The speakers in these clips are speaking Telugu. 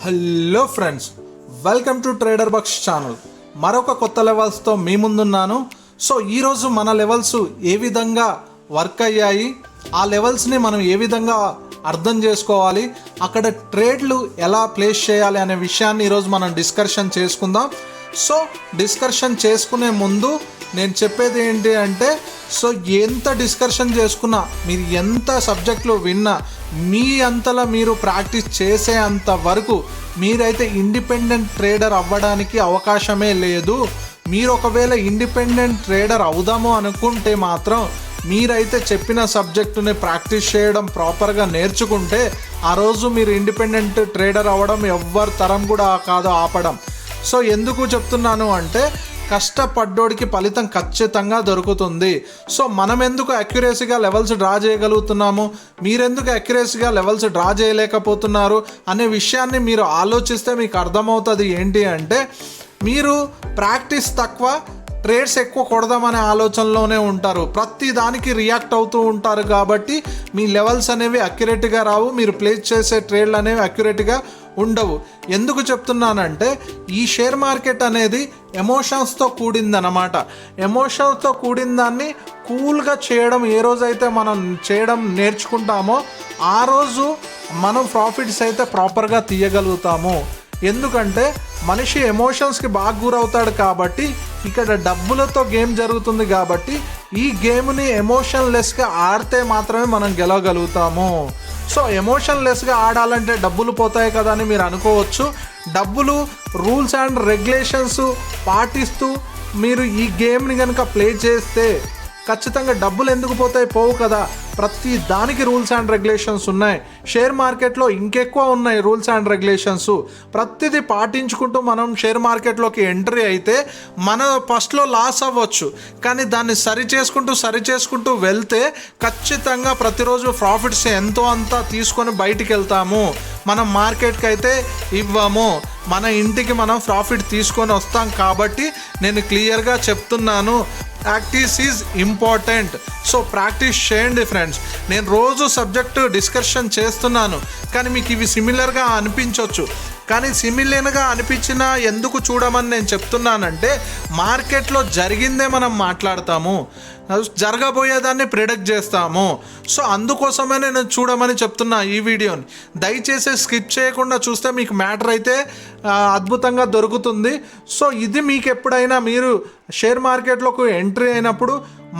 Hello friends, welcome to trader bucks channel. మరొక కొత్త లెవెల్స్తో మీ ముందున్నాను. సో ఈరోజు మన లెవెల్స్ ఏ విధంగా వర్క్ అయ్యాయి, ఆ లెవెల్స్ని మనం ఏ విధంగా అర్థం చేసుకోవాలి, అక్కడ ట్రేడ్లు ఎలా ప్లేస్ చేయాలి అనే విషయాన్ని ఈరోజు మనం డిస్కషన్ చేసుకుందాం. సో డిస్కషన్ చేసుకునే ముందు నేను చెప్పేది ఏంటి అంటే, సో ఎంత డిస్కషన్ చేసుకున్నా, మీరు ఎంత సబ్జెక్టులు విన్నా, మీ అంతలా మీరు ప్రాక్టీస్ చేసే అంత వరకు మీరైతే ఇండిపెండెంట్ ట్రేడర్ అవ్వడానికి అవకాశమే లేదు. మీరు ఒకవేళ ఇండిపెండెంట్ ట్రేడర్ అవుదాము అనుకుంటే మాత్రం మీరైతే చెప్పిన సబ్జెక్టుని ప్రాక్టీస్ చేయడం ప్రాపర్గా నేర్చుకుంటే ఆ రోజు మీరు ఇండిపెండెంట్ ట్రేడర్ అవ్వడం ఎవ్వరి తరం కూడా కాదు ఆపడం. సో ఎందుకు చెప్తున్నాను అంటే, కష్టపడ్డోడికి ఫలితం ఖచ్చితంగా దొరుకుతుంది. సో మనం ఎందుకు అక్యురేసీగా లెవెల్స్ డ్రా చేయగలుగుతున్నాము, మీరెందుకు అక్యురేసీగా లెవెల్స్ డ్రా చేయలేకపోతున్నారు అనే విషయాన్ని మీరు ఆలోచిస్తే మీకు అర్థమవుతుంది. ఏంటి అంటే, మీరు ప్రాక్టీస్ తక్కువ, ట్రేడ్స్ ఎక్కువ కొడదామనే ఆలోచనలోనే ఉంటారు. ప్రతి దానికి రియాక్ట్ అవుతూ ఉంటారు. కాబట్టి మీ లెవెల్స్ అనేవి అక్యురేట్గా రావు, మీరు ప్లేస్ చేసే ట్రేడ్లు అనేవి అక్యురేట్గా ఉండవు. ఎందుకు చెప్తున్నానంటే, ఈ షేర్ మార్కెట్ అనేది ఎమోషన్స్తో కూడిందనమాట. ఎమోషన్స్తో కూడిన దాన్ని కూల్గా చేయడం ఏ రోజైతే మనం చేయడం నేర్చుకుంటామో ఆ రోజు మనం ప్రాఫిట్స్ అయితే ప్రాపర్గా తీయగలుగుతాము. ఎందుకంటే మనిషి ఎమోషన్స్కి బాగా గురవుతాడు. కాబట్టి ఇక్కడ డబ్బులతో గేమ్ జరుగుతుంది. కాబట్టి ఈ గేమ్ని ఎమోషన్లెస్గా ఆడితే మాత్రమే మనం గెలవగలుగుతాము. సో ఎమోషన్లెస్గా ఆడాలంటే డబ్బులు పోతాయి కదా అని మీరు అనుకోవచ్చు. డబ్బులు రూల్స్ అండ్ రెగ్యులేషన్స్ పాటిస్తూ మీరు ఈ గేమ్ని కనుక ప్లే చేస్తే ఖచ్చితంగా డబ్బులు ఎందుకు పోతాయి? పోవు కదా. ప్రతి దానికి రూల్స్ అండ్ రెగ్యులేషన్స్ ఉన్నాయి. షేర్ మార్కెట్లో ఇంకెక్కువ ఉన్నాయి రూల్స్ అండ్ రెగ్యులేషన్స్. ప్రతిదీ పాటించుకుంటూ మనం షేర్ మార్కెట్లోకి ఎంట్రీ అయితే మన ఫస్ట్లో లాస్ అవ్వచ్చు, కానీ దాన్ని సరి చేసుకుంటూ వెళ్తే ఖచ్చితంగా ప్రతిరోజు ప్రాఫిట్స్ ఎంతో అంతా తీసుకొని బయటికి వెళ్తాము. మనం మార్కెట్కి అయితే ఇవ్వము, మన ఇంటికి మనం ప్రాఫిట్ తీసుకొని వస్తాం. కాబట్టి నేను క్లియర్గా చెప్తున్నాను, practice is important. So practice చేయండి ఫ్రెండ్స్. నేను రోజు సబ్జెక్టు డిస్కషన్ చేస్తున్నాను, కానీ మీకు ఇవి సిమిలర్గా అనిపించవచ్చు. కానీ సిమిలర్గా అనిపించినా ఎందుకు చూడమని నేను చెప్తున్నానంటే, మార్కెట్లో జరిగిందే మనం మాట్లాడతాము, జరగబోయేదాన్ని ప్రిడిక్ట్ చేస్తాము. సో అందుకోసమే నేను చూడమని చెప్తున్నా ఈ వీడియోని. దయచేసి స్కిప్ చేయకుండా చూస్తే మీకు మ్యాటర్ అయితే అద్భుతంగా దొరుకుతుంది. సో ఇది మీకు ఎప్పుడైనా మీరు షేర్ మార్కెట్లోకి ఎంట్రీ అయినప్పుడు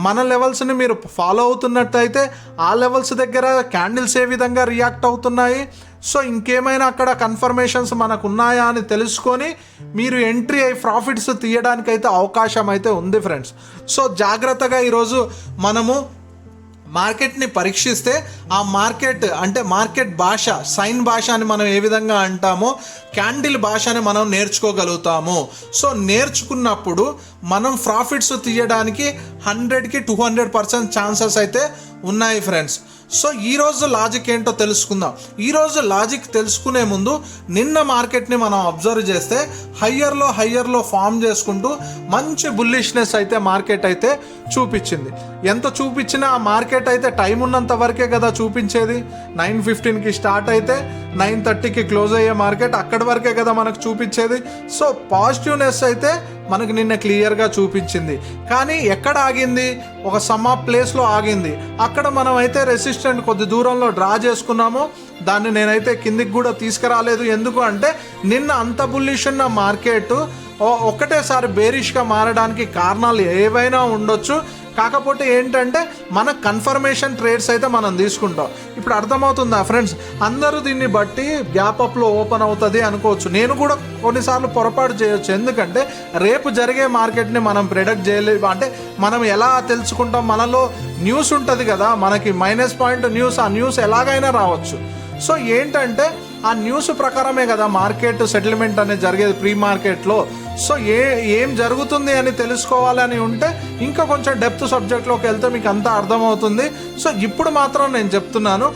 మన లెవెల్స్ని మీరు ఫాలో అవుతున్నట్టయితే ఆ లెవెల్స్ దగ్గర క్యాండిల్స్ ఏ విధంగా రియాక్ట్ అవుతున్నాయి, సో ఇంకేమైనా అక్కడ కన్ఫర్మేషన్స్ మనకు ఉన్నాయా అని తెలుసుకొని మీరు ఎంట్రీ అయ్యి ప్రాఫిట్స్ తీయడానికైతే అవకాశం అయితే ఉంది ఫ్రెండ్స్. సో జాగ్రత్తగా ఈరోజు మనము మార్కెట్ని పరీక్షిస్తే ఆ మార్కెట్ అంటే మార్కెట్ భాష, సైన్ భాష అని మనం ఏ విధంగా అంటామో క్యాండిల్ భాషని మనం నేర్చుకోగలుగుతాము. సో నేర్చుకున్నప్పుడు మనం ప్రాఫిట్స్ తీయడానికి 100కి 200% ఛాన్సెస్ అయితే ఉన్నాయి ఫ్రెండ్స్. సో ఈరోజు లాజిక్ ఏంటో తెలుసుకుందాం. ఈరోజు లాజిక్ తెలుసుకునే ముందు నిన్న మార్కెట్ని మనం అబ్జర్వ్ చేస్తే హయ్యర్లో ఫామ్ చేసుకుంటూ మంచి బుల్లిష్నెస్ అయితే మార్కెట్ అయితే చూపించింది. ఎంత చూపించినా ఆ మార్కెట్ అయితే టైం ఉన్నంత వరకే కదా చూపించేది. 9:15కి స్టార్ట్ అయితే 9:30కి క్లోజ్ అయ్యే మార్కెట్ అక్కడి వరకే కదా మనకు చూపించేది. సో పాజిటివ్నెస్ అయితే మనకు నిన్న క్లియర్గా చూపించింది. కానీ ఎక్కడ ఆగింది? ఒక సమ్ ఆఫ్ ప్లేస్లో ఆగింది. అక్కడ మనం అయితే రెసిస్టెంట్ కొద్ది దూరంలో డ్రా చేసుకున్నాము. దాన్ని నేనైతే కిందికి కూడా తీసుకురాలేదు. ఎందుకు అంటే నిన్న అంత బుల్లిష్ ఉన్న మార్కెట్ ఒకటేసారి బేరిష్గా మారడానికి కారణాలు ఏవైనా ఉండొచ్చు. కాకపోతే ఏంటంటే మన కన్ఫర్మేషన్ ట్రేడ్స్ అయితే మనం తీసుకుంటాం. ఇప్పుడు అర్థమవుతుందా ఫ్రెండ్స్? అందరూ దీన్ని బట్టి గ్యాప్ అప్లో ఓపెన్ అవుతుంది అనుకోవచ్చు. నేను కూడా కొన్నిసార్లు పొరపాటు చేయొచ్చు. ఎందుకంటే రేపు జరిగే మార్కెట్ని మనం ప్రిడిక్ట్ చేయలేము. అంటే మనం ఎలా తెలుసుకుంటాం? మనలో న్యూస్ ఉంటుంది కదా, మనకి -పాయింట్ న్యూస్, ఆ న్యూస్ ఎలాగైనా రావచ్చు. సో ఏంటంటే ఆ న్యూస్ ప్రకారమే కదా మార్కెట్ సెటిల్మెంట్ అనేది జరిగేది ప్రీ మార్కెట్లో. సో ఏం జరుగుతుంది అని తెలుసుకోవాలని ఉంటే ఇంకా కొంచెం డెప్త్ సబ్జెక్ట్లోకి వెళ్తే మీకు అంతా అర్థమవుతుంది. సో ఇప్పుడు మాత్రం నేను చెప్తున్నాను,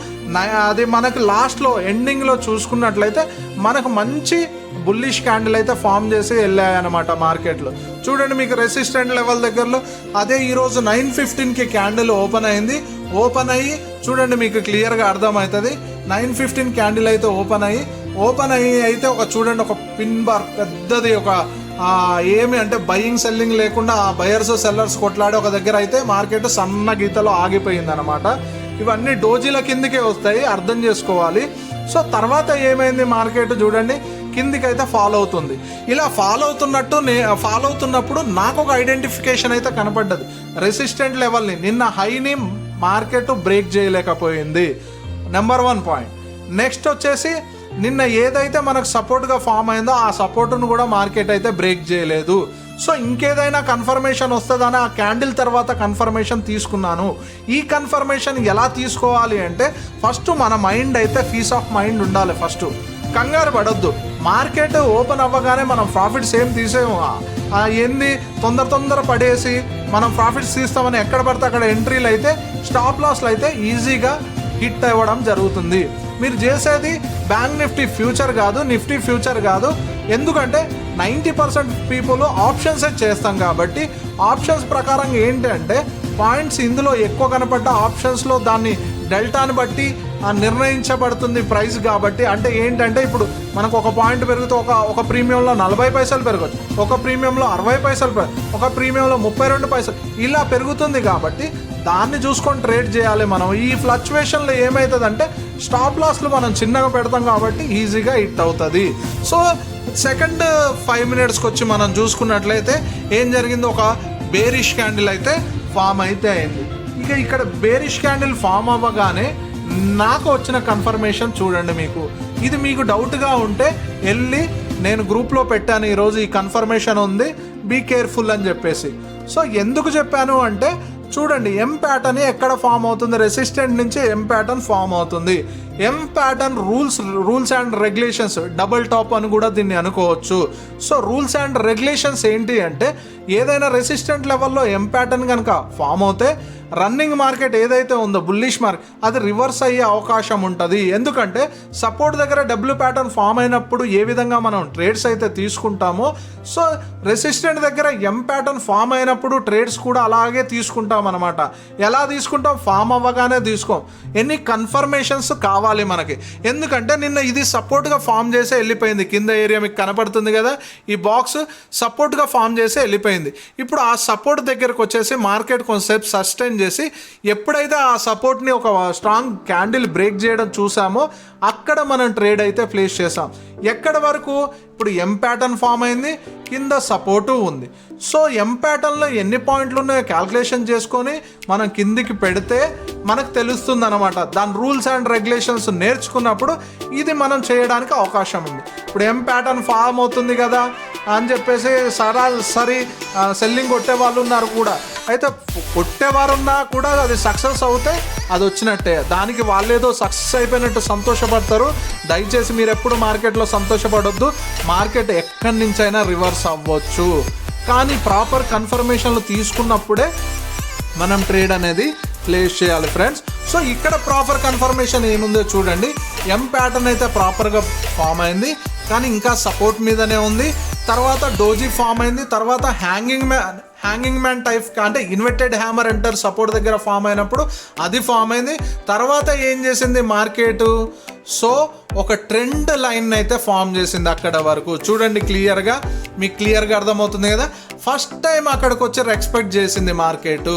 అది మనకు లాస్ట్లో ఎండింగ్లో చూసుకున్నట్లయితే మనకు మంచి బుల్లిష్ క్యాండిల్ అయితే ఫామ్ చేసి వెళ్ళాయన్నమాట మార్కెట్లో. చూడండి, మీకు రెసిస్టెంట్ లెవెల్ దగ్గరలో అదే ఈరోజు 9:15కి క్యాండిల్ ఓపెన్ అయింది. ఓపెన్ అయ్యి చూడండి, మీకు క్లియర్గా అర్థమవుతుంది. 9:15 క్యాండిల్ అయితే ఓపెన్ అయ్యి ఓపెన్ అయితే ఒక చూడండి ఒక పిన్ బార్ పెద్దది ఒక ఏమి అంటే బయింగ్ సెల్లింగ్ లేకుండా బయర్స్ సెల్లర్స్ కొట్లాడి ఒక దగ్గర అయితే మార్కెట్ సన్న గీతలో ఆగిపోయింది అనమాట. ఇవన్నీ డోజీల కిందికే వస్తాయి, అర్థం చేసుకోవాలి. సో తర్వాత ఏమైంది, మార్కెట్ చూడండి కిందికైతే ఫాలో అవుతుంది. ఇలా ఫాలో అవుతున్నప్పుడు నాకు ఒక ఐడెంటిఫికేషన్ అయితే కనపడ్డది. రెసిస్టెంట్ లెవెల్ని నిన్న హైని మార్కెట్ బ్రేక్ చేయలేకపోయింది, నెంబర్ 1 పాయింట్. నెక్స్ట్ వచ్చేసి నిన్న ఏదైతే మనకు సపోర్ట్గా ఫామ్ అయిందో ఆ సపోర్ట్ను కూడా మార్కెట్ అయితే బ్రేక్ చేయలేదు. సో ఇంకేదైనా కన్ఫర్మేషన్ వస్తుందని ఆ క్యాండిల్ తర్వాత కన్ఫర్మేషన్ తీసుకున్నాను. ఈ కన్ఫర్మేషన్ ఎలా తీసుకోవాలి అంటే ఫస్ట్ మన మైండ్ అయితే పీస్ ఆఫ్ మైండ్ ఉండాలి. ఫస్ట్ కంగారు పడొద్దు. మార్కెట్ ఓపెన్ అవ్వగానే మనం ప్రాఫిట్స్ ఏం తీసేము, ఏంది తొందర పడేసి మనం ప్రాఫిట్స్ తీస్తామని ఎక్కడ పడితే అక్కడ ఎంట్రీలు అయితే స్టాప్ లాస్లు అయితే ఈజీగా హిట్ అవ్వడం జరుగుతుంది. మీరు చేసేది బ్యాంక్ నిఫ్టీ ఫ్యూచర్ కాదు, నిఫ్టీ ఫ్యూచర్ కాదు. ఎందుకంటే 90% పీపుల్ ఆప్షన్సే చేస్తాం కాబట్టి ఆప్షన్స్ ప్రకారం ఏంటంటే పాయింట్స్ ఇందులో ఎక్కువ కనపడ్డ ఆప్షన్స్లో దాన్ని డెల్టాని బట్టి నిర్ణయించబడుతుంది ప్రైస్. కాబట్టి అంటే ఏంటంటే ఇప్పుడు మనకు ఒక పాయింట్ పెరిగితే ఒక ప్రీమియంలో 40 పైసలు పెరగచ్చు, ఒక ప్రీమియంలో 60 పైసలు ఒక ప్రీమియంలో 32 పైసలు ఇలా పెరుగుతుంది. కాబట్టి దాన్ని చూసుకొని ట్రేడ్ చేయాలి మనం. ఈ ఫ్లక్చువేషన్లో ఏమవుతుందంటే స్టాప్ లాస్లు మనం చిన్నగా పెడతాం కాబట్టి ఈజీగా హిట్ అవుతుంది. సో సెకండ్ 5 మినిట్స్కి వచ్చి మనం చూసుకున్నట్లయితే ఏం జరిగిందో ఒక బేరిష్ క్యాండిల్ అయితే ఫామ్ అయితే అయింది. ఇక ఇక్కడ బేరిష్ క్యాండిల్ ఫామ్ అవ్వగానే నాకు వచ్చిన కన్ఫర్మేషన్ చూడండి. ఇది మీకు డౌట్గా ఉంటే వెళ్ళి నేను గ్రూప్లో పెట్టాను, ఈరోజు ఈ కన్ఫర్మేషన్ ఉంది, బీ కేర్ఫుల్ అని చెప్పేసి. సో ఎందుకు చెప్పాను అంటే చూడండి ఎం ప్యాటర్న్ ఎక్కడ ఫామ్ అవుతుంది, రెసిస్టెంట్ నుంచి ఎం ప్యాటర్న్ ఫామ్ అవుతుంది. ఎం pattern rules and regulations double tap అని కూడా దీన్ని అనుకోవచ్చు. సో రూల్స్ అండ్ రెగ్యులేషన్స్ ఏంటి అంటే ఏదైనా రెసిస్టెంట్ లెవెల్లో ఎం ప్యాటర్న్ కనుక ఫామ్ అవుతే రన్నింగ్ మార్కెట్ ఏదైతే ఉందో బుల్లిష్ మార్కెట్ అది రివర్స్ అయ్యే అవకాశం ఉంటుంది. ఎందుకంటే సపోర్ట్ దగ్గర డబ్ల్యూ ప్యాటర్న్ ఫామ్ అయినప్పుడు ఏ విధంగా మనం ట్రేడ్స్ అయితే తీసుకుంటామో సో రెసిస్టెంట్ దగ్గర ఎం ప్యాటర్న్ ఫామ్ అయినప్పుడు ట్రేడ్స్ కూడా అలాగే తీసుకుంటాం అనమాట. ఎలా తీసుకుంటాం, ఫామ్ అవ్వగానే తీసుకోం. ఎన్ని కన్ఫర్మేషన్స్ కావాలి మనకి, ఎందుకంటే నిన్న ఇది సపోర్ట్గా ఫామ్ చేసే వెళ్ళిపోయింది. కింద ఏరియా మీకు కనపడుతుంది కదా, ఈ బాక్స్ సపోర్ట్గా ఫామ్ చేసి వెళ్ళిపోయింది. ఇప్పుడు ఆ సపోర్ట్ దగ్గరకు వచ్చేసి మార్కెట్ కొంచెంసేపు సస్టైన్ చేసి ఎప్పుడైతే ఆ సపోర్ట్ని ఒక స్ట్రాంగ్ క్యాండిల్ బ్రేక్ చేయడం చూసామో అక్కడ మనం ట్రేడ్ అయితే ప్లేస్ చేసాం. ఎక్కడ వరకు, ఇప్పుడు ఎం ప్యాటర్న్ ఫామ్ అయింది, కింద సపోర్టు ఉంది. సో ఎం ప్యాటర్న్లో ఎన్ని పాయింట్లు ఉన్నాయో క్యాల్కులేషన్ చేసుకొని మనం కిందికి పెడితే మనకు తెలుస్తుంది అనమాట. దాని రూల్స్ అండ్ రెగ్యులేషన్స్ నేర్చుకున్నప్పుడు ఇది మనం చేయడానికి అవకాశం ఉంది. ఇప్పుడు ఎం ప్యాటర్న్ ఫామ్ అవుతుంది కదా అని చెప్పేసి సరాసరి సెల్లింగ్ కొట్టే వాళ్ళు ఉన్నారు కూడా. అయితే కొట్టేవారున్నా కూడా అది సక్సెస్ అవుతే అది వచ్చినట్టే, దానికి వాళ్ళేదో సక్సెస్ అయిపోయినట్టు సంతోషపడతారు. దయచేసి మీరు ఎప్పుడు మార్కెట్లో సంతోషపడొద్దు. మార్కెట్ ఎక్కడి నుంచైనా రివర్స్ అవ్వచ్చు, కానీ ప్రాపర్ కన్ఫర్మేషన్లు తీసుకున్నప్పుడే మనం ట్రేడ్ అనేది ప్లేస్ చేయాలి ఫ్రెండ్స్. సో ఇక్కడ ప్రాపర్ కన్ఫర్మేషన్ ఏముందో చూడండి. ఎం ప్యాటర్న్ అయితే ప్రాపర్గా ఫామ్ అయింది కానీ ఇంకా సపోర్ట్ మీదనే ఉంది. తర్వాత డోజీ ఫామ్ అయింది. తర్వాత హ్యాంగింగ్ మ్యాన్ టైప్ అంటే ఇన్వర్టెడ్ హ్యామర్ అంటారు, సపోర్ట్ దగ్గర ఫామ్ అయినప్పుడు అది ఫామ్ అయింది. తర్వాత ఏం చేసింది మార్కెట్, సో ఒక ట్రెండ్ లైన్ అయితే ఫామ్ చేసింది. అక్కడ వరకు చూడండి క్లియర్గా, మీకు క్లియర్గా అర్థమవుతుంది కదా. ఫస్ట్ టైం అక్కడికి వచ్చి రెస్పెక్ట్ చేసింది మార్కెట్.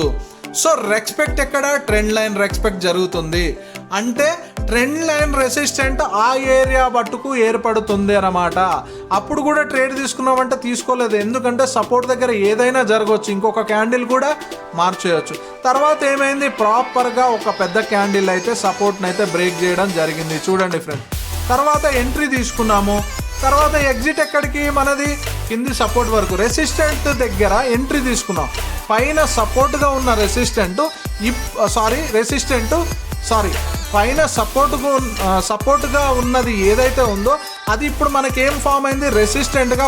సో రెస్పెక్ట్ ఎక్కడ, ట్రెండ్ లైన్ రెస్పెక్ట్ జరుగుతుంది అంటే ట్రెండ్ లైన్ రెసిస్టెంట్ ఆ ఏరియా బట్టుకు ఏర్పడుతుంది అన్నమాట. అప్పుడు కూడా ట్రేడ్ తీసుకున్నామంటే తీసుకోలేదు, ఎందుకంటే సపోర్ట్ దగ్గర ఏదైనా జరగవచ్చు, ఇంకొక క్యాండిల్ కూడా మార్చేయచ్చు. తర్వాత ఏమైంది, ప్రాపర్గా ఒక పెద్ద క్యాండిల్ అయితే సపోర్ట్ని అయితే బ్రేక్ చేయడం జరిగింది చూడండి ఫ్రెండ్స్. తర్వాత ఎంట్రీ తీసుకున్నాము. తర్వాత ఎగ్జిట్ ఎక్కడికి, మనది కింది సపోర్ట్ వరకు రెసిస్టెంట్ దగ్గర ఎంట్రీ తీసుకున్నాం. పైన సపోర్ట్గా ఉన్న పైన సపోర్ట్గా ఉన్నది ఏదైతే ఉందో అది ఇప్పుడు మనకేం ఫామ్ అయింది, రెసిస్టెంట్గా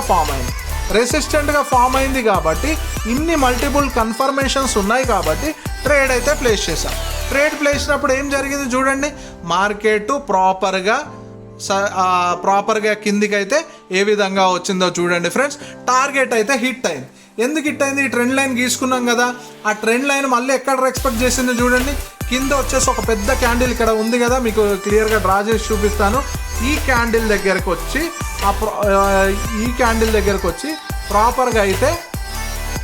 ఫామ్ అయింది కాబట్టి ఇన్ని మల్టిపుల్ కన్ఫర్మేషన్స్ ఉన్నాయి కాబట్టి ట్రేడ్ అయితే ప్లేస్ చేశాం. ట్రేడ్ ప్లేస్ చేసినప్పుడు ఏం జరిగింది చూడండి, మార్కెట్ ప్రాపర్గా కిందికి అయితే ఏ విధంగా వచ్చిందో చూడండి ఫ్రెండ్స్. టార్గెట్ అయితే హిట్ అయింది. ఎందుకు హిట్ అయింది, ఈ ట్రెండ్ లైన్ గీసుకున్నాం కదా, ఆ ట్రెండ్ లైన్ మళ్ళీ ఎక్కడ రెస్పెక్ట్ చేసింది చూడండి. కింద వచ్చేసి ఒక పెద్ద క్యాండిల్ ఇక్కడ ఉంది కదా, మీకు క్లియర్గా డ్రా చేసి చూపిస్తాను. ఈ క్యాండిల్ దగ్గరకు వచ్చి ప్రాపర్గా అయితే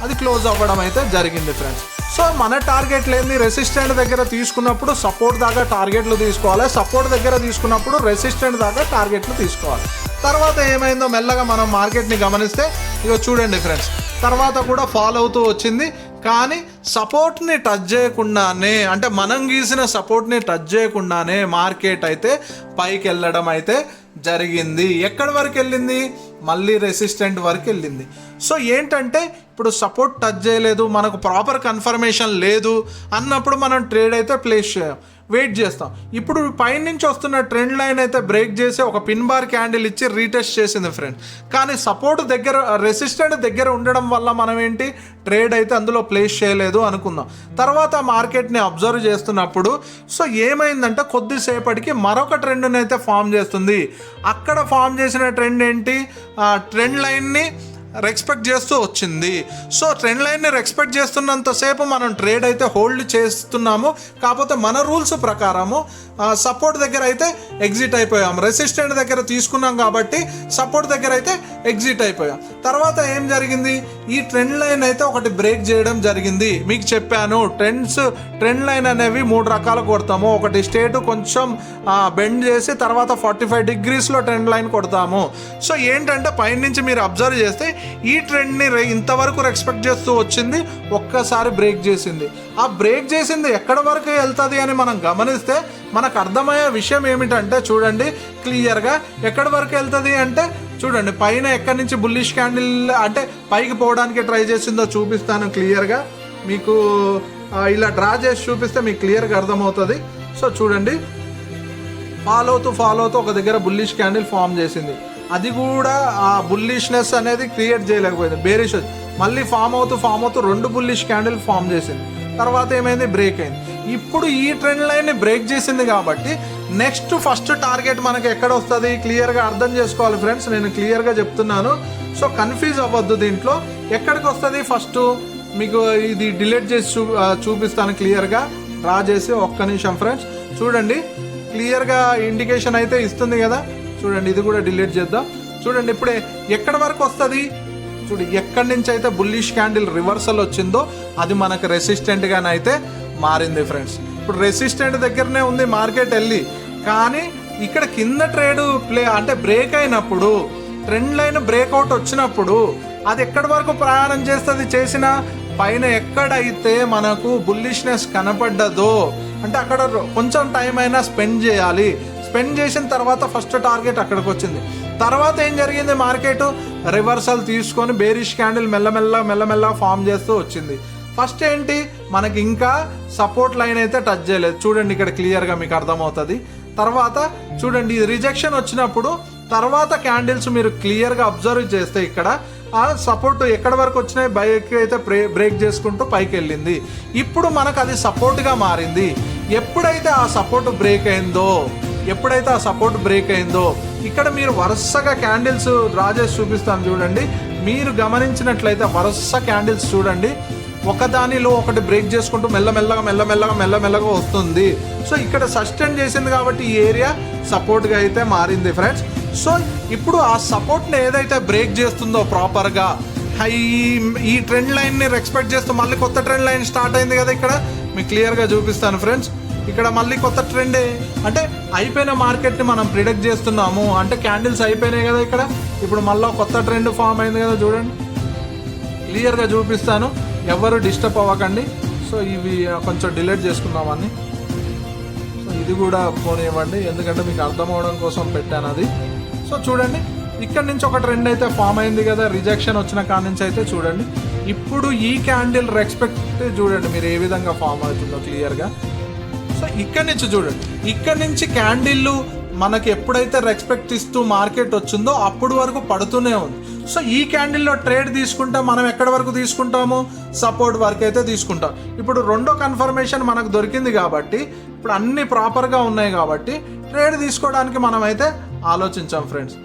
అది క్లోజ్ అవ్వడం అయితే జరిగింది ఫ్రెండ్స్. సో మన టార్గెట్ లేని రెసిస్టెంట్ దగ్గర తీసుకున్నప్పుడు సపోర్ట్ దాకా టార్గెట్లు తీసుకోవాలి, సపోర్ట్ దగ్గర తీసుకున్నప్పుడు రెసిస్టెంట్ దాకా టార్గెట్లు తీసుకోవాలి. తర్వాత ఏమైందో మెల్లగా మనం మార్కెట్ని గమనిస్తే ఇక చూడండి ఫ్రెండ్స్, తర్వాత కూడా ఫాలో అవుతూ వచ్చింది. కానీ సపోర్ట్ని టచ్ చేయకుండానే, అంటే మనం గీసిన సపోర్ట్ని టచ్ చేయకుండానే మార్కెట్ అయితే పైకి వెళ్ళడం అయితే జరిగింది. ఎక్కడి వరకు వెళ్ళింది? మళ్ళీ రెసిస్టెంట్ వరకు వెళ్ళింది. సో ఏంటంటే ఇప్పుడు సపోర్ట్ టచ్ చేయలేదు, మనకు ప్రాపర్ కన్ఫర్మేషన్ లేదు అన్నప్పుడు మనం ట్రేడ్ అయితే ప్లేస్ చేయం, వెయిట్ చేస్తాం. ఇప్పుడు పైనుంచి వస్తున్న ట్రెండ్ లైన్ అయితే బ్రేక్ చేసి ఒక పిన్ బార్ క్యాండిల్ ఇచ్చి రీటెస్ట్ చేసింది ఫ్రెండ్. కానీ సపోర్ట్ దగ్గర, రెసిస్టెంట్ దగ్గర ఉండడం వల్ల మనం ఏంటి ట్రేడ్ అయితే అందులో ప్లేస్ చేయలేదు అనుకుందాం. తర్వాత మార్కెట్ని అబ్జర్వ్ చేస్తున్నప్పుడు సో ఏమైందంటే కొద్దిసేపటికి మరొక ట్రెండ్ని అయితే ఫామ్ చేస్తుంది. అక్కడ ఫామ్ చేసిన ట్రెండ్ ఏంటి? ట్రెండ్ లైన్ని రెస్పెక్ట్ చేస్తూ వచ్చింది. సో ట్రెండ్ లైన్ని రెస్పెక్ట్ చేస్తున్నంతసేపు మనం ట్రేడ్ అయితే హోల్డ్ చేస్తున్నాము. కాకపోతే మన రూల్స్ ప్రకారము సపోర్ట్ దగ్గర అయితే ఎగ్జిట్ అయిపోయాం, రెసిస్టెంట్ దగ్గర తీసుకున్నాం కాబట్టి సపోర్ట్ దగ్గర అయితే ఎగ్జిట్ అయిపోయాం. తర్వాత ఏం జరిగింది? ఈ ట్రెండ్ లైన్ అయితే ఒకటి బ్రేక్ చేయడం జరిగింది. మీకు చెప్పాను ట్రెండ్ లైన్ అనేవి 3 రకాలు కొడతాము. ఒకటి స్టేట్ కొంచెం బెండ్ చేసి తర్వాత 45 డిగ్రీస్లో ట్రెండ్ లైన్ కొడతాము. సో ఏంటంటే పైనుంచి మీరు అబ్జర్వ్ చేస్తే ఈ ట్రెండ్ని ఇంతవరకు రెస్పెక్ట్ చేస్తూ వచ్చింది, ఒక్కసారి బ్రేక్ చేసింది. ఆ బ్రేక్ చేసింది ఎక్కడి వరకు వెళ్తుంది అని మనం గమనిస్తే మనకు అర్థమయ్యే విషయం ఏమిటంటే చూడండి క్లియర్గా, ఎక్కడి వరకు వెళ్తుంది అంటే చూడండి పైన ఎక్కడి నుంచి బుల్లిష్ క్యాండిల్ అంటే పైకి పోవడానికి ట్రై చేసిందో చూపిస్తాను క్లియర్గా. మీకు ఇలా డ్రా చేసి చూపిస్తే మీకు క్లియర్గా అర్థమవుతుంది. సో చూడండి ఫాలో అవుతూ ఒక దగ్గర బుల్లిష్ క్యాండిల్ ఫామ్ చేసింది. అది కూడా ఆ బుల్లిష్నెస్ అనేది క్రియేట్ చేయలేకపోయింది, బేరిష్ మళ్ళీ ఫామ్ అవుతూ 2 బుల్లిష్ క్యాండిల్ ఫామ్ చేసింది. తర్వాత ఏమైంది? బ్రేక్ అయింది. ఇప్పుడు ఈ ట్రెండ్ లైన్ని బ్రేక్ చేసింది కాబట్టి నెక్స్ట్ ఫస్ట్ టార్గెట్ మనకి ఎక్కడ వస్తుంది క్లియర్గా అర్థం చేసుకోవాలి ఫ్రెండ్స్. నేను క్లియర్గా చెప్తున్నాను, సో కన్ఫ్యూజ్ అవ్వద్దు దీంట్లో. ఎక్కడికి వస్తుంది ఫస్ట్ మీకు ఇది డిలీట్ చేసి చూపిస్తాను క్లియర్గా డ్రా చేసి. ఒక్క నిమిషం ఫ్రెండ్స్, చూడండి క్లియర్గా ఇండికేషన్ అయితే ఇస్తుంది కదా. చూడండి ఇది కూడా డిలీట్ చేద్దాం. చూడండి ఇప్పుడే ఎక్కడి వరకు వస్తుంది చూడు, ఎక్కడి నుంచి అయితే బుల్లిష్ క్యాండిల్ రివర్సల్ వచ్చిందో అది మనకు రెసిస్టెంట్గానైతే మారింది ఫ్రెండ్స్. ఇప్పుడు రెసిస్టెంట్ దగ్గరనే ఉంది మార్కెట్ వెళ్ళి, కానీ ఇక్కడ కింద ట్రేడ్ బ్రేక్ అయినప్పుడు ట్రెండ్ లైన్ బ్రేక్అవుట్ వచ్చినప్పుడు అది ఎక్కడి వరకు ప్రయాణం చేస్తుంది? చేసిన పైన ఎక్కడైతే మనకు బుల్లిష్నెస్ కనపడ్డదో అంటే అక్కడ కొంచెం టైం అయినా స్పెండ్ చేయాలి. స్పెండ్ చేసిన తర్వాత ఫస్ట్ టార్గెట్ అక్కడికి వచ్చింది. తర్వాత ఏం జరిగింది? మార్కెట్ రివర్సల్ తీసుకొని బేరిష్ క్యాండిల్ మెల్లమెల్ల ఫామ్ చేస్తూ వచ్చింది. ఫస్ట్ ఏంటి మనకి ఇంకా సపోర్ట్ లైన్ అయితే టచ్ చేయలేదు. చూడండి ఇక్కడ క్లియర్గా మీకు అర్థమవుతుంది. తర్వాత చూడండి ఇది రిజెక్షన్ వచ్చినప్పుడు తర్వాత క్యాండిల్స్ మీరు క్లియర్గా అబ్జర్వ్ చేస్తే ఇక్కడ ఆ సపోర్ట్ ఎక్కడి వరకు వచ్చినాయి, బైక్ అయితే బ్రేక్ చేసుకుంటూ పైకి వెళ్ళింది. ఇప్పుడు మనకు అది సపోర్ట్గా మారింది. ఎప్పుడైతే ఆ సపోర్ట్ బ్రేక్ అయిందో ఇక్కడ మీరు వరుసగా క్యాండిల్స్ డ్రా చేసి చూపిస్తాను చూడండి. మీరు గమనించినట్లయితే వరుస క్యాండిల్స్ చూడండి ఒకదానిలో ఒకటి బ్రేక్ చేసుకుంటూ మెల్లమెల్లగా వస్తుంది. సో ఇక్కడ సస్టైన్ చేసింది కాబట్టి ఈ ఏరియా సపోర్ట్గా అయితే మారింది ఫ్రెండ్స్. సో ఇప్పుడు ఆ సపోర్ట్ని ఏదైతే బ్రేక్ చేస్తుందో ప్రాపర్గా ఈ ట్రెండ్ లైన్ని రెస్పెక్ట్ చేస్తూ మళ్ళీ కొత్త ట్రెండ్ లైన్ స్టార్ట్ అయింది కదా. ఇక్కడ మీకు క్లియర్గా చూపిస్తాను ఫ్రెండ్స్. ఇక్కడ మళ్ళీ కొత్త ట్రెండ్ అంటే అయిపోయిన మార్కెట్ని మనం ప్రిడిక్ట్ చేస్తున్నాము, అంటే క్యాండిల్స్ అయిపోయినాయి కదా. ఇక్కడ ఇప్పుడు మళ్ళీ కొత్త ట్రెండ్ ఫామ్ అయింది కదా. చూడండి క్లియర్గా చూపిస్తాను, ఎవరు డిస్టర్బ్ అవ్వకండి. సో ఇవి కొంచెం డిలీట్ చేసుకుందామని. సో ఇది కూడా పోనివ్వండి, ఎందుకంటే మీకు అర్థం అవడం కోసం పెట్టాను అది. సో చూడండి ఇక్కడ నుంచి ఒక ట్రెండ్ అయితే ఫామ్ అయింది కదా, రిజెక్షన్ వచ్చిన కాడి నుంచి అయితే చూడండి ఇప్పుడు ఈ క్యాండిల్ రెస్పెక్ట్ చూడండి మీరు ఏ విధంగా ఫామ్ అవుతుందో క్లియర్గా. సో ఇక్కడి నుంచి చూడండి, ఇక్కడి నుంచి క్యాండిల్లు మనకి ఎప్పుడైతే రెస్పెక్ట్ ఇస్తూ మార్కెట్ వచ్చిందో అప్పుడు వరకు పడుతూనే ఉంది. సో ఈ క్యాండిల్లో ట్రేడ్ తీసుకుంటే మనం ఎక్కడి వరకు తీసుకుంటాము? సపోర్ట్ వరకు అయితే తీసుకుంటాం. ఇప్పుడు రెండో కన్ఫర్మేషన్ మనకు దొరికింది కాబట్టి ఇప్పుడు అన్నీ ప్రాపర్గా ఉన్నాయి కాబట్టి ట్రేడ్ తీసుకోవడానికి మనం అయితే ఆలోచించాం ఫ్రెండ్స్.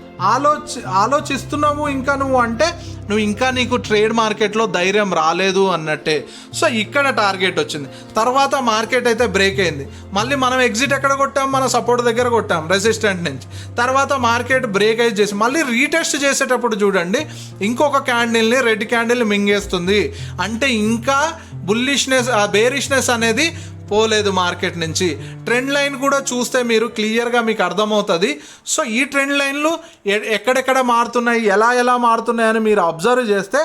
ఆలోచిస్తున్నాము ఇంకా నువ్వు అంటే నువ్వు ఇంకా నీకు ట్రేడ్ మార్కెట్లో ధైర్యం రాలేదు అన్నట్టే. సో ఇక్కడ టార్గెట్ వచ్చింది, తర్వాత మార్కెట్ అయితే బ్రేక్ అయింది. మళ్ళీ మనం ఎగ్జిట్ ఎక్కడ కొట్టాం, మన సపోర్ట్ దగ్గర కొట్టాం రెసిస్టెంట్ నుంచి. తర్వాత మార్కెట్ బ్రేక్ అయితే చేసి మళ్ళీ రీటెస్ట్ చేసేటప్పుడు చూడండి ఇంకొక క్యాండిల్ని, రెడ్ క్యాండిల్ మింగేస్తుంది. అంటే ఇంకా బుల్లిష్నెస్, బేరిష్నెస్ అనేది పోలేదు మార్కెట్ నుంచి. ట్రెండ్ లైన్ కూడా చూస్తే మీరు క్లియర్గా మీకు అర్థమవుతుంది. సో ఈ ట్రెండ్ లైన్లు ఎక్కడెక్కడ మారుతున్నాయి, ఎలా మారుతున్నాయని మీరు అబ్జర్వ్ చేస్తే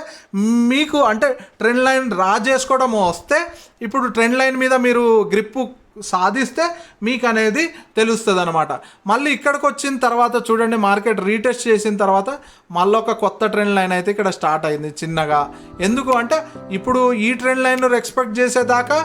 మీకు అంటే ట్రెండ్ లైన్ డ్రా చేసుకోవడం వస్తే, ఇప్పుడు ట్రెండ్ లైన్ మీద మీరు గ్రిప్పు సాధిస్తే మీకు అనేది తెలుస్తుంది అనమాట. మళ్ళీ ఇక్కడికి వచ్చిన తర్వాత చూడండి మార్కెట్ రీటెస్ట్ చేసిన తర్వాత మళ్ళీ ఒక కొత్త ట్రెండ్ లైన్ అయితే ఇక్కడ స్టార్ట్ అయింది చిన్నగా. ఎందుకు అంటే ఇప్పుడు ఈ ట్రెండ్ లైన్ ఎక్స్పెక్ట్ చేసేదాకా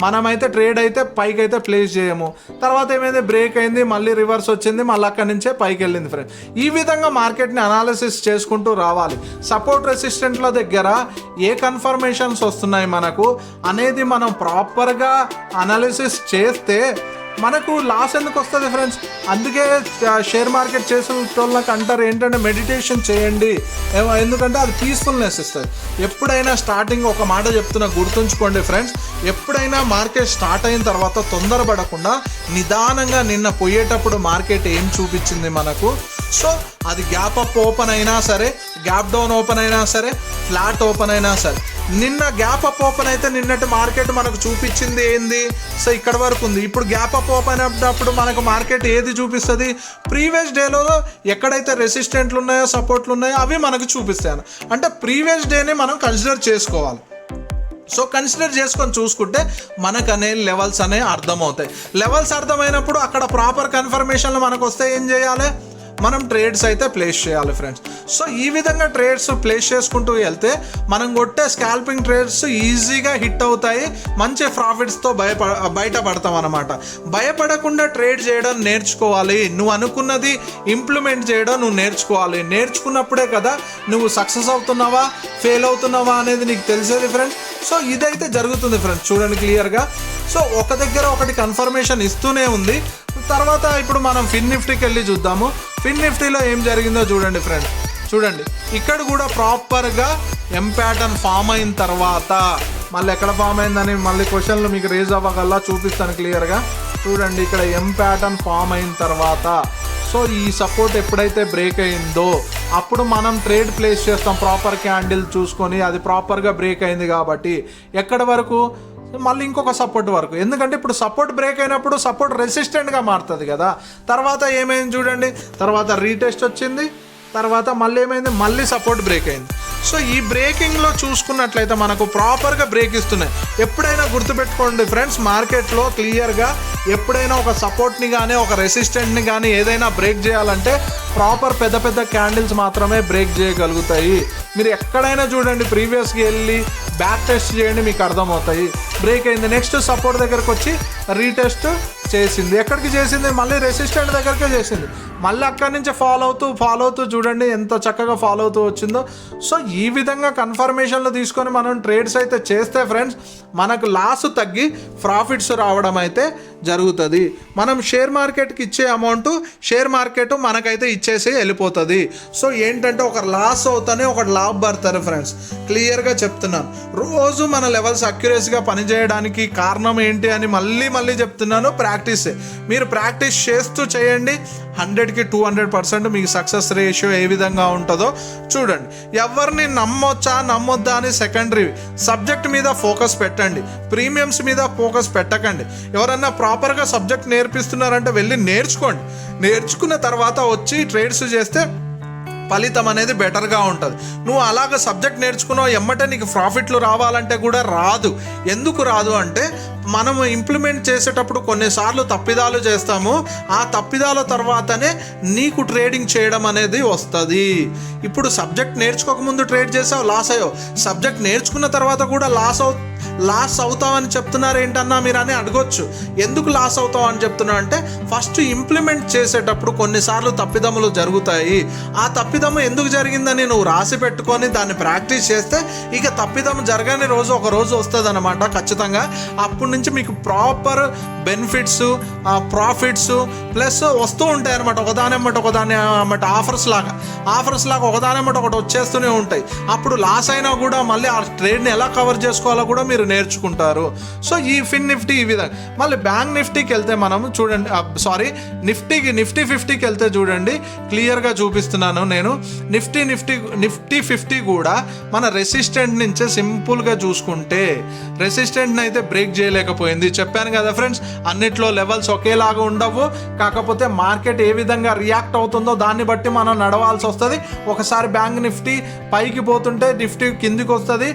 మనమైతే ట్రేడ్ అయితే పైకి అయితే ప్లేస్ చేయము. తర్వాత ఏమైంది, బ్రేక్ అయింది, మళ్ళీ రివర్స్ వచ్చింది, మళ్ళీ అక్కడి నుంచే పైకి వెళ్ళింది ఫ్రెండ్స్. ఈ విధంగా మార్కెట్ని అనాలిసిస్ చేసుకుంటూ రావాలి. సపోర్ట్ రెసిస్టెంట్ల దగ్గర ఏ కన్ఫర్మేషన్స్ వస్తున్నాయి మనకు అనేది మనం ప్రాపర్గా అనాలిసిస్ చేస్తే మనకు లాస్ ఎందుకు వస్తుంది ఫ్రెండ్స్. అందుకే షేర్ మార్కెట్ చేసేటోళ్ళకి అంటారు ఏంటంటే మెడిటేషన్ చేయండి, ఎందుకంటే అది పీస్ఫుల్నెస్ ఇస్తుంది. ఎప్పుడైనా స్టార్టింగ్ ఒక మాట చెప్తున్నా గుర్తుంచుకోండి ఫ్రెండ్స్, ఎప్పుడైనా మార్కెట్ స్టార్ట్ అయిన తర్వాత తొందరపడకుండా నిదానంగా నిన్న పోయేటప్పుడు మార్కెట్ ఏం చూపించింది మనకు. సో అది గ్యాప్ అప్ ఓపెన్ అయినా సరే, గ్యాప్ డౌన్ ఓపెన్ అయినా సరే, ఫ్లాట్ ఓపెన్ అయినా సరే, నిన్న గ్యాప్ అప్ ఓపెన్ అయితే నిన్నటి మార్కెట్ మనకు చూపించింది ఏంది, సో ఇక్కడ వరకు ఉంది. ఇప్పుడు గ్యాప్ అప్ ఓపెన్ అయినప్పుడు మనకు మార్కెట్ ఏది చూపిస్తుంది, ప్రీవియస్ డేలో ఎక్కడైతే రెసిస్టెంట్లు ఉన్నాయో, సపోర్ట్లు ఉన్నాయో అవి మనకు చూపిస్తాను. అంటే ప్రీవియస్ డేని మనం కన్సిడర్ చేసుకోవాలి. సో కన్సిడర్ చేసుకొని చూసుకుంటే మనకు అనే లెవెల్స్ అనేవి అర్థమవుతాయి. లెవెల్స్ అర్థమైనప్పుడు అక్కడ ప్రాపర్ కన్ఫర్మేషన్లు మనకు వస్తే ఏం చేయాలి, మనం ట్రేడ్స్ అయితే ప్లేస్ చేయాలి ఫ్రెండ్స్. సో ఈ విధంగా ట్రేడ్స్ ప్లేస్ చేసుకుంటూ వెళ్తే మనం కొట్టే స్కాల్పింగ్ ట్రేడ్స్ ఈజీగా హిట్ అవుతాయి, మంచి ప్రాఫిట్స్తో బయటపడతాం అనమాట. భయపడకుండా ట్రేడ్ చేయడం నేర్చుకోవాలి. నువ్వు అనుకున్నది ఇంప్లిమెంట్ చేయడం నువ్వు నేర్చుకోవాలి. నేర్చుకున్నప్పుడే కదా నువ్వు సక్సెస్ అవుతున్నావా, ఫెయిల్ అవుతున్నావా అనేది నీకు తెలిసేది ఫ్రెండ్స్. సో ఇదైతే జరుగుతుంది ఫ్రెండ్స్, చూడండి క్లియర్గా. సో ఒక దగ్గర ఒకటి కన్ఫర్మేషన్ ఇస్తూనే ఉంది. తర్వాత ఇప్పుడు మనం ఫిన్ నిఫ్టీకి వెళ్ళి చూద్దాము. ఫిన్ నిఫ్టీలో ఏం జరిగిందో చూడండి ఫ్రెండ్స్. చూడండి ఇక్కడ కూడా ప్రాపర్గా ఎం ప్యాటర్న్ ఫామ్ అయిన తర్వాత మళ్ళీ ఎక్కడ ఫామ్ అయిందని మళ్ళీ క్వశ్చన్లు మీకు రేజ్ అవ్వగల్లా చూపిస్తాను క్లియర్గా. చూడండి ఇక్కడ ఎం ప్యాటర్న్ ఫామ్ అయిన తర్వాత సో ఈ సపోర్ట్ ఎప్పుడైతే బ్రేక్ అయిందో అప్పుడు మనం ట్రేడ్ ప్లేస్ చేస్తాం ప్రాపర్ క్యాండిల్ చూసుకొని. అది ప్రాపర్గా బ్రేక్ అయింది కాబట్టి ఎక్కడి వరకు, మళ్ళీ ఇంకొక సపోర్ట్ వరకు. ఎందుకంటే ఇప్పుడు సపోర్ట్ బ్రేక్ అయినప్పుడు సపోర్ట్ రెసిస్టెంట్గా మారుతుంది కదా. తర్వాత ఏమైంది చూడండి, తర్వాత రీటెస్ట్ వచ్చింది, తర్వాత మళ్ళీ ఏమైంది, మళ్ళీ సపోర్ట్ బ్రేక్ అయింది. సో ఈ బ్రేకింగ్లో చూసుకున్నట్లయితే మనకు ప్రాపర్గా బ్రేక్ ఇస్తున్నాయి. ఎప్పుడైనా గుర్తుపెట్టుకోండి ఫ్రెండ్స్, మార్కెట్లో క్లియర్గా ఎప్పుడైనా ఒక సపోర్ట్ని కానీ ఒక రెసిస్టెంట్ని కానీ ఏదైనా బ్రేక్ చేయాలంటే ప్రాపర్ పెద్ద పెద్ద క్యాండిల్స్ మాత్రమే బ్రేక్ చేయగలుగుతాయి. మీరు ఎక్కడైనా చూడండి, ప్రీవియస్కి వెళ్ళి బ్యాక్ టెస్ట్ చేయండి, మీకు అర్థమవుతాయి. బ్రేక్ అయింది, నెక్స్ట్ సపోర్ట్ దగ్గరకు వచ్చి రీటెస్ట్ చేసింది. ఎక్కడికి చేసింది, మళ్ళీ రెసిస్టెంట్ దగ్గరకే చేసింది. మళ్ళీ అక్కడి నుంచి ఫాలో అవుతూ చూడండి ఎంత చక్కగా ఫాలో అవుతూ వచ్చిందో. సో ఈ విధంగా కన్ఫర్మేషన్లు తీసుకొని మనం ట్రేడ్స్ అయితే చేస్తే ఫ్రెండ్స్ మనకు లాస్ తగ్గి ప్రాఫిట్స్ రావడం అయితే జరుగుతుంది. మనం షేర్ మార్కెట్కి ఇచ్చే అమౌంట్ షేర్ మార్కెట్ మనకైతే ఇచ్చేసి వెళ్ళిపోతుంది. సో ఏంటంటే ఒక లాస్ అవుతానే ఒక లాభ పడతారు ఫ్రెండ్స్, క్లియర్గా చెప్తున్నాను. రోజు మన లెవెల్స్ అక్యురేసీగా పనిచేయడానికి కారణం ఏంటి అని మళ్ళీ చెప్తున్నాను, ప్రాక్టీసే. మీరు ప్రాక్టీస్ చేస్తూ చేయండి, 100కి 200% మీకు సక్సెస్ రేషియో ఏ విధంగా ఉంటుందో చూడండి. ఎవరిని నమ్మొద్దా అని సెకండరీ, సబ్జెక్ట్ మీద ఫోకస్ పెట్టండి, ప్రీమియమ్స్ మీద ఫోకస్ పెట్టకండి. ఎవరన్నా ప్రాపర్గా సబ్జెక్ట్ నేర్పిస్తున్నారంటే వెళ్ళి నేర్చుకోండి. నేర్చుకున్న తర్వాత వచ్చి ట్రేడ్స్ చేస్తే ఫలితం అనేది బెటర్గా ఉంటుంది. నువ్వు అలాగ సబ్జెక్ట్ నేర్చుకున్నావు ఎమ్మటే నీకు ప్రాఫిట్లు రావాలంటే కూడా రాదు. ఎందుకు రాదు అంటే మనం ఇంప్లిమెంట్ చేసేటప్పుడు కొన్నిసార్లు తప్పిదాలు చేస్తాము. ఆ తప్పిదాల తర్వాతనే నీకు ట్రేడింగ్ చేయడం అనేది వస్తుంది. ఇప్పుడు సబ్జెక్ట్ నేర్చుకోకముందు ట్రేడ్ చేసావు, లాస్ అయ్యావు. సబ్జెక్ట్ నేర్చుకున్న తర్వాత కూడా లాస్ అవుతామని చెప్తున్నారు ఏంటన్నా మీరు అని అడగొచ్చు. ఎందుకు లాస్ అవుతాం అని చెప్తున్నా అంటే ఫస్ట్ ఇంప్లిమెంట్ చేసేటప్పుడు కొన్నిసార్లు తప్పిదములు జరుగుతాయి. ఆ తప్పిదము ఎందుకు జరిగిందని నువ్వు రాసి పెట్టుకొని దాన్ని ప్రాక్టీస్ చేస్తే ఇక తప్పిదము జరగని రోజు ఒక రోజు వస్తుంది అనమాట ఖచ్చితంగా. అప్పటి నుంచి మీకు ప్రాపర్ బెనిఫిట్స్, ప్రాఫిట్స్ ప్లస్ వస్తూ ఉంటాయి అనమాట. ఒకదాని అన్నమాట ఆఫర్స్ లాగా ఒకదానమ్మట ఒకటి వచ్చేస్తూనే ఉంటాయి. అప్పుడు లాస్ అయినా కూడా మళ్ళీ ఆ ట్రేడ్ని ఎలా కవర్ చేసుకోవాలో కూడా మీరు నేర్చుకుంటారు. సో ఈ ఫిన్ నిఫ్టీ ఈ విధంగా. మళ్ళీ బ్యాంక్ నిఫ్టీకి వెళ్తే మనం చూడండి, నిఫ్టీ 50కి వెళ్తే చూడండి, క్లియర్గా చూపిస్తున్నాను నేను. నిఫ్టీ 50 కూడా మన రెసిస్టెంట్ నుంచే సింపుల్గా చూసుకుంటే రెసిస్టెంట్ని అయితే బ్రేక్ చేయలేకపోయింది. చెప్పాను కదా ఫ్రెండ్స్, అన్నిట్లో లెవెల్స్ ఒకేలాగా ఉండవు. కాకపోతే మార్కెట్ ఏ విధంగా రియాక్ట్ అవుతుందో దాన్ని బట్టి మనం నడవాల్సి వస్తుంది. ఒకసారి బ్యాంక్ నిఫ్టీ పైకి పోతుంటే నిఫ్టీ కిందికి వస్తుంది,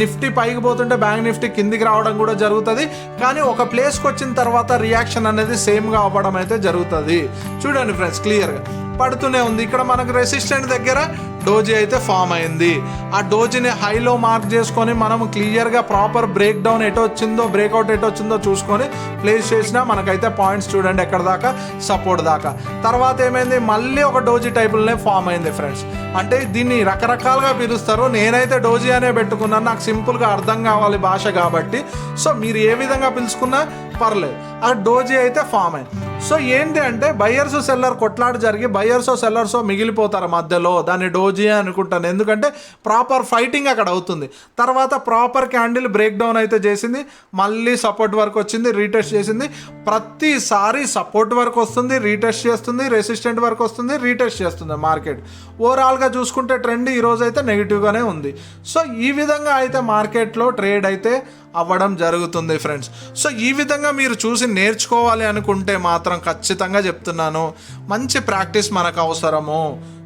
నిఫ్టీ పైకి పోతుంటే బ్యాంక్ నిఫ్టీ కిందికి రావడం కూడా జరుగుతుంది. కానీ ఒక ప్లేస్కి వచ్చిన తర్వాత రియాక్షన్ అనేది సేమ్గా అవ్వడం అయితే జరుగుతుంది. చూడండి ఫ్రెండ్స్, క్లియర్గా పడుతూనే ఉంది. ఇక్కడ మనకు రెసిస్టెంట్ దగ్గర డోజీ అయితే ఫామ్ అయింది. ఆ డోజీని హైలో మార్క్ చేసుకొని మనం క్లియర్గా ప్రాపర్ బ్రేక్ డౌన్ ఎటు వచ్చిందో, బ్రేక్అవుట్ ఎటు వచ్చిందో చూసుకొని ప్లేస్ చేసినా మనకైతే పాయింట్స్ చూడండి ఎక్కడ దాకా, సపోర్ట్ దాకా. తర్వాత ఏమైంది, మళ్ళీ ఒక డోజీ టైపులనే ఫామ్ అయింది ఫ్రెండ్స్. అంటే దీన్ని రకరకాలుగా పిలుస్తారు. నేనైతే డోజీ అనే పెట్టుకున్నాను, నాకు సింపుల్గా అర్థం కావాలి భాష కాబట్టి. సో మీరు ఏ విధంగా పిలుచుకున్నా పర్లేదు. ఆ డోజీ అయితే ఫామ్ అయింది. సో ఏంటి అంటే బయర్స్ సెల్లర్ కొట్లాట జరిగి బయర్సో సెల్లర్సో మిగిలిపోతారు మధ్యలో, దాన్ని డోజీ అనుకుంటాను. ఎందుకంటే ప్రాపర్ ఫైటింగ్ అక్కడ అవుతుంది. తర్వాత ప్రాపర్ క్యాండిల్ బ్రేక్ డౌన్ అయితే చేసింది, మళ్ళీ సపోర్ట్ వరకు వచ్చింది, రీటెస్ట్ చేసింది. ప్రతిసారి సపోర్ట్ వరకు వస్తుంది, రీటెస్ట్ చేస్తుంది, రెసిస్టెంట్ వరకు వస్తుంది, రీటెస్ట్ చేస్తుంది మార్కెట్. ఓవరాల్గా చూసుకుంటే ట్రెండ్ ఈరోజు అయితే నెగిటివ్గానే ఉంది. సో ఈ విధంగా అయితే మార్కెట్లో ట్రేడ్ అయితే అవ్వడం జరుగుతుంది ఫ్రెండ్స్. సో ఈ విధంగా మీరు చూసి నేర్చుకోవాలి అనుకుంటే మాత్రం ఖచ్చితంగా చెప్తున్నాను, మంచి ప్రాక్టీస్ మనకు అవసరము.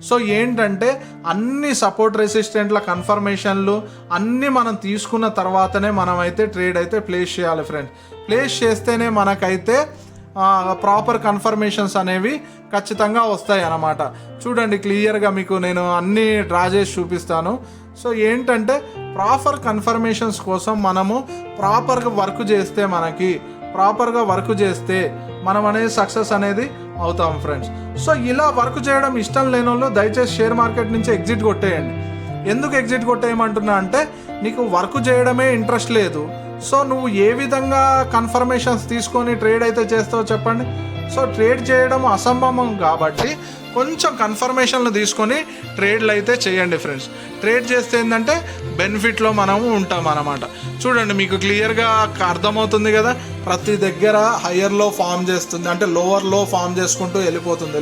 సో ఏంటంటే అన్ని సపోర్ట్ రెసిస్టెంట్ల కన్ఫర్మేషన్లు అన్నీ మనం తీసుకున్న తర్వాతనే మనమైతే ట్రేడ్ అయితే ప్లేస్ చేయాలి ఫ్రెండ్స్. ప్లేస్ చేస్తేనే మనకైతే ప్రాపర్ కన్ఫర్మేషన్స్ అనేవి ఖచ్చితంగా వస్తాయి అన్నమాట. చూడండి క్లియర్గా మీకు నేను అన్నీ డ్రా చేసి చూపిస్తాను. సో ఏంటంటే ప్రాపర్ కన్ఫర్మేషన్స్ కోసం మనము ప్రాపర్గా వర్క్ చేస్తే మనం అనేది సక్సెస్ అనేది అవుతాం ఫ్రెండ్స్. సో ఇలా వర్క్ చేయడం ఇష్టం లేని వాళ్ళు దయచేసి షేర్ మార్కెట్ నుంచి ఎగ్జిట్ కొట్టేయండి. ఎందుకు ఎగ్జిట్ కొట్టేయమంటున్నా అంటే నీకు వర్క్ చేయడమే ఇంట్రెస్ట్ లేదు. సో నువ్వు ఏ విధంగా కన్ఫర్మేషన్స్ తీసుకొని ట్రేడ్ అయితే చేస్తావో చెప్పండి. సో ట్రేడ్ చేయడం అసంభవం కాబట్టి కొంచెం కన్ఫర్మేషన్లు తీసుకొని ట్రేడ్లు అయితే చేయండి ఫ్రెండ్స్. ట్రేడ్ చేస్తే ఏంటంటే బెనిఫిట్లో మనము ఉంటాం అన్నమాట. చూడండి మీకు క్లియర్గా అర్థమవుతుంది కదా, ప్రతి దగ్గర హయ్యర్లో ఫామ్ చేస్తుంది, అంటే లోవర్లో ఫామ్ చేసుకుంటూ వెళ్ళిపోతుంది.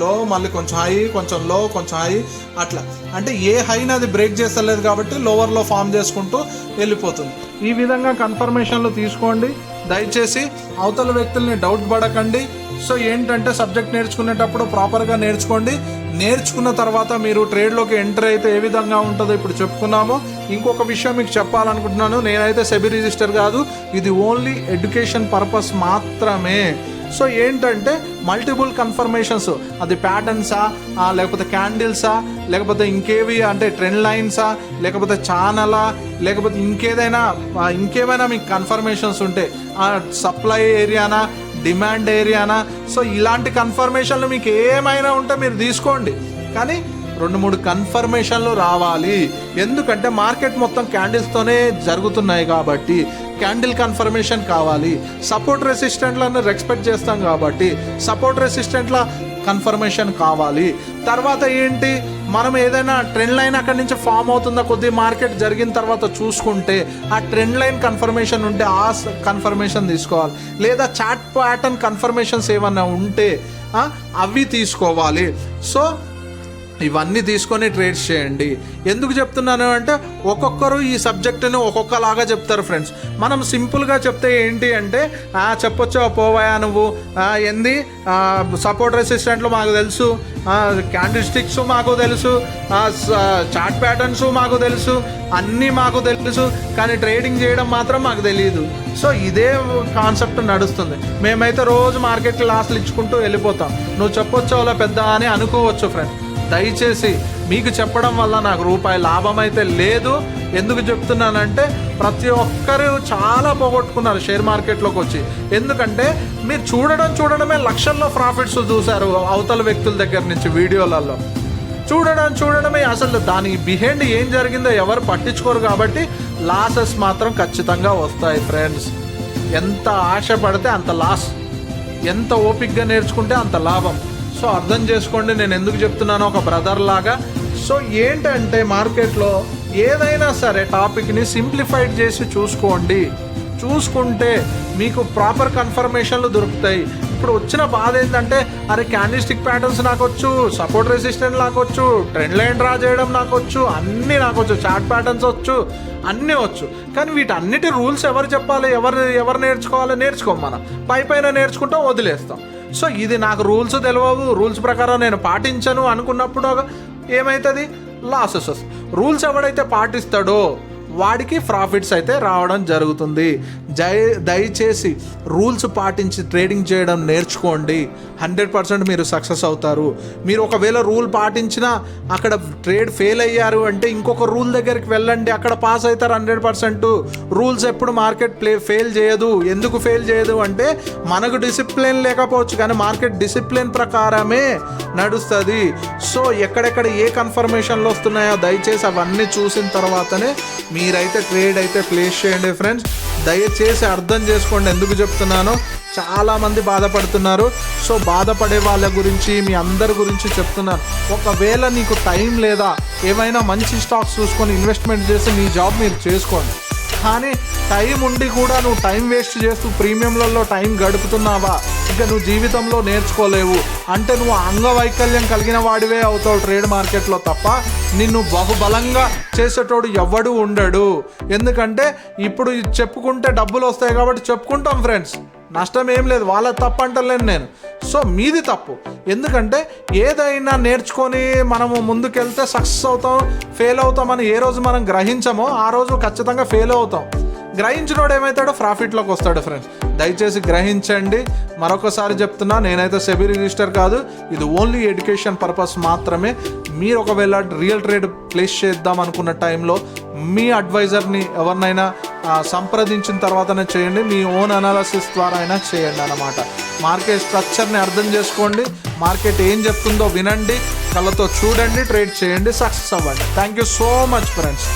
లో మళ్ళీ కొంచెం హై, కొంచెం లో, కొంచెం హై, అట్లా. అంటే ఏ హైని అది బ్రేక్ చేస్తలేదు కాబట్టి లోవర్లో ఫామ్ చేసుకుంటూ వెళ్ళిపోతుంది. ఈ విధంగా కన్ఫర్మేషన్లు తీసుకోండి. దయచేసి అవతల వ్యక్తుల్ని డౌట్ పడకండి. సో ఏంటంటే సబ్జెక్ట్ నేర్చుకునేటప్పుడు ప్రాపర్గా నేర్చుకోండి. నేర్చుకున్న తర్వాత మీరు ట్రేడ్లోకి ఎంటర్ అయితే ఏ విధంగా ఉంటుందో ఇప్పుడు చెప్పుకున్నాము. ఇంకొక విషయం మీకు చెప్పాలనుకుంటున్నాను, నేనైతే సెబీ రిజిస్టర్ కాదు, ఇది ఓన్లీ ఎడ్యుకేషన్ పర్పస్ మాత్రమే. సో ఏంటంటే మల్టిపుల్ కన్ఫర్మేషన్స్, అది ప్యాటర్న్సా, లేకపోతే క్యాండిల్సా, లేకపోతే ఇంకేవి అంటే ట్రెండ్ లైన్సా, లేకపోతే ఛానలా, లేకపోతే ఇంకేమైనా మీకు కన్ఫర్మేషన్స్ ఉంటే సప్లై ఏరియానా, డిమాండ్ ఏరియానా, సో ఇలాంటి కన్ఫర్మేషన్లు మీకు ఏమైనా ఉంటే మీరు తీసుకోండి. కానీ 2-3 కన్ఫర్మేషన్లు రావాలి. ఎందుకంటే మార్కెట్ మొత్తం క్యాండిల్స్తోనే జరుగుతున్నాయి కాబట్టి క్యాండిల్ కన్ఫర్మేషన్ కావాలి. సపోర్ట్ రెసిస్టెంట్లను రెస్పెక్ట్ చేస్తాం కాబట్టి సపోర్ట్ రెసిస్టెంట్ల కన్ఫర్మేషన్ కావాలి. తర్వాత ఏంటి, మనం ఏదైనా ట్రెండ్ లైన్ అక్కడి నుంచి ఫామ్ అవుతుందా కొద్ది మార్కెట్ జరిగిన తర్వాత చూసుకుంటే ఆ ట్రెండ్ లైన్ కన్ఫర్మేషన్ ఉంటే ఆ కన్ఫర్మేషన్ తీసుకోవాలి. లేదా చార్ట్ ప్యాటర్న్ కన్ఫర్మేషన్స్ ఏమన్నా ఉంటే అవి తీసుకోవాలి. సో ఇవన్నీ తీసుకొని ట్రేడ్స్ చేయండి. ఎందుకు చెప్తున్నాను అంటే ఒక్కొక్కరు ఈ సబ్జెక్టును ఒక్కొక్కలాగా చెప్తారు ఫ్రెండ్స్. మనం సింపుల్గా చెప్తే ఏంటి అంటే చెప్పొచ్చా పోవాయా నువ్వు, ఏంది సపోర్ట్ రెసిస్టెంట్లు మాకు తెలుసు, క్యాండిల్ స్టిక్స్ మాకు తెలుసు, చార్ట్ ప్యాటర్న్స్ మాకు తెలుసు, అన్నీ మాకు తెలుసు, కానీ ట్రేడింగ్ చేయడం మాత్రం మాకు తెలియదు. సో ఇదే కాన్సెప్ట్ నడుస్తుంది. మేమైతే రోజు మార్కెట్కి లాస్లు ఇచ్చుకుంటూ వెళ్ళిపోతాం. నువ్వు చెప్పొచ్చా అలా పెద్ద అని అనుకోవచ్చు ఫ్రెండ్స్. దయచేసి మీకు చెప్పడం వల్ల నాకు రూపాయి లాభం అయితే లేదు. ఎందుకు చెప్తున్నానంటే ప్రతి ఒక్కరు చాలా పోగొట్టుకున్నారు షేర్ మార్కెట్లోకి వచ్చి. ఎందుకంటే మీరు చూడడమే లక్షల్లో ప్రాఫిట్స్ చూశారు అవతల వ్యక్తుల దగ్గర నుంచి వీడియోలలో. చూడడమే అసలు దాని బిహైండ్ ఏం జరిగిందో ఎవరు పట్టించుకోరు. కాబట్టి లాసెస్ మాత్రం ఖచ్చితంగా వస్తాయి ఫ్రెండ్స్. ఎంత ఆశ పడితే అంత లాస్, ఎంత ఓపిక్గా నేర్చుకుంటే అంత లాభం. సో అర్థం చేసుకోండి నేను ఎందుకు చెప్తున్నానో ఒక బ్రదర్ లాగా. సో ఏంటంటే మార్కెట్లో ఏదైనా సరే టాపిక్ని సింప్లిఫైడ్ చేసి చూసుకుంటే మీకు ప్రాపర్ కన్ఫర్మేషన్లు దొరుకుతాయి. ఇప్పుడు వచ్చిన బాధ ఏంటంటే అరే క్యాండిల్స్టిక్ ప్యాటర్న్స్ నాకొచ్చు, సపోర్ట్ రెసిస్టెంట్ నాకొచ్చు, ట్రెండ్ లైన్ డ్రా చేయడం నాకొచ్చు, అన్నీ నాకొచ్చు, చార్ట్ ప్యాటర్న్స్ వచ్చు, అన్నీ వచ్చు. కానీ వీటన్నిటి రూల్స్ ఎవరు చెప్పాలి, ఎవరు నేర్చుకోం. మనం పైన నేర్చుకుంటాం, వదిలేస్తాం. సో ఇది నాకు రూల్స్ తెలియవు, రూల్స్ ప్రకారం నేను పాటించను అనుకున్నప్పుడు ఏమవుతుంది, లాసెస్ వస్తాయి. రూల్స్ ఎవడైతే పాటిస్తాడో వాడికి ప్రాఫిట్స్ అయితే రావడం జరుగుతుంది. దయచేసి రూల్స్ పాటించి ట్రేడింగ్ చేయడం నేర్చుకోండి. 100% మీరు సక్సెస్ అవుతారు. మీరు ఒకవేళ రూల్ పాటించినా అక్కడ ట్రేడ్ ఫెయిల్ అయ్యారు అంటే ఇంకొక రూల్ దగ్గరికి వెళ్ళండి, అక్కడ పాస్ అవుతారు 100%. రూల్స్ ఎప్పుడు మార్కెట్ ఫెయిల్ చేయదు. ఎందుకు ఫెయిల్ చేయదు అంటే మనకు డిసిప్లిన్ లేకపోవచ్చు, కానీ మార్కెట్ డిసిప్లిన్ ప్రకారమే నడుస్తుంది. సో ఎక్కడెక్కడ ఏ కన్ఫర్మేషన్లు వస్తున్నాయో దయచేసి అవన్నీ చూసిన తర్వాతనే మీరైతే ట్రేడ్ అయితే ప్లేస్ చేయండి ఫ్రెండ్స్. దయచేసి అర్థం చేసుకోండి ఎందుకు చెప్తున్నానో. చాలామంది బాధపడుతున్నారు. సో బాధపడే వాళ్ళ గురించి, మీ అందరి గురించి చెప్తున్నాను. ఒకవేళ నీకు టైం లేదా, ఏమైనా మంచి స్టాక్స్ చూసుకొని ఇన్వెస్ట్మెంట్ చేసి మీ జాబ్ మీరు చేసుకోండి. కానీ టైం ఉండి కూడా నువ్వు టైం వేస్ట్ చేస్తూ ప్రీమియంలలో టైం గడుపుతున్నావా, ఇక నువ్వు జీవితంలో నేర్చుకోలేవు. అంటే నువ్వు అంగవైకల్యం కలిగిన వాడివే అవుతావు ట్రేడ్ మార్కెట్లో తప్ప నిన్ను బహుబలంగా చేసేటోడు ఎవడు ఉండడు. ఎందుకంటే ఇప్పుడు చెప్పుకుంటే డబ్బులు వస్తాయి కాబట్టి చెప్పుకుంటాం ఫ్రెండ్స్, నష్టం ఏం లేదు, వాళ్ళ తప్పు అంటలేను నేను. సో మీది తప్పు. ఎందుకంటే ఏదైనా నేర్చుకొని మనము ముందుకెళ్తే సక్సెస్ అవుతాం, ఫెయిల్ అవుతామని ఏ రోజు మనం గ్రహించమో ఆ రోజు ఖచ్చితంగా ఫెయిల్ అవుతాం. గ్రహించినోడు ఏమవుతాడో ప్రాఫిట్లోకి వస్తాడు ఫ్రెండ్స్. దయచేసి గ్రహించండి. మరొకసారి చెప్తున్నా, నేనైతే సెబీ రిజిస్టర్ కాదు, ఇది ఓన్లీ ఎడ్యుకేషన్ పర్పస్ మాత్రమే. మీరు ఒకవేళ రియల్ ట్రేడ్ ప్లేస్ చేద్దాం అనుకున్న టైంలో మీ అడ్వైజర్ని ఎవరినైనా సంప్రదించిన తర్వాతనే చేయండి. మీ ఓన్ అనాలిసిస్ ద్వారా అయినా చేయండి అన్నమాట. మార్కెట్ స్ట్రక్చర్ని అర్థం చేసుకోండి, మార్కెట్ ఏం చెప్తుందో వినండి, కళ్ళతో చూడండి, ట్రేడ్ చేయండి, సక్సెస్ అవ్వండి. Thank you so much friends.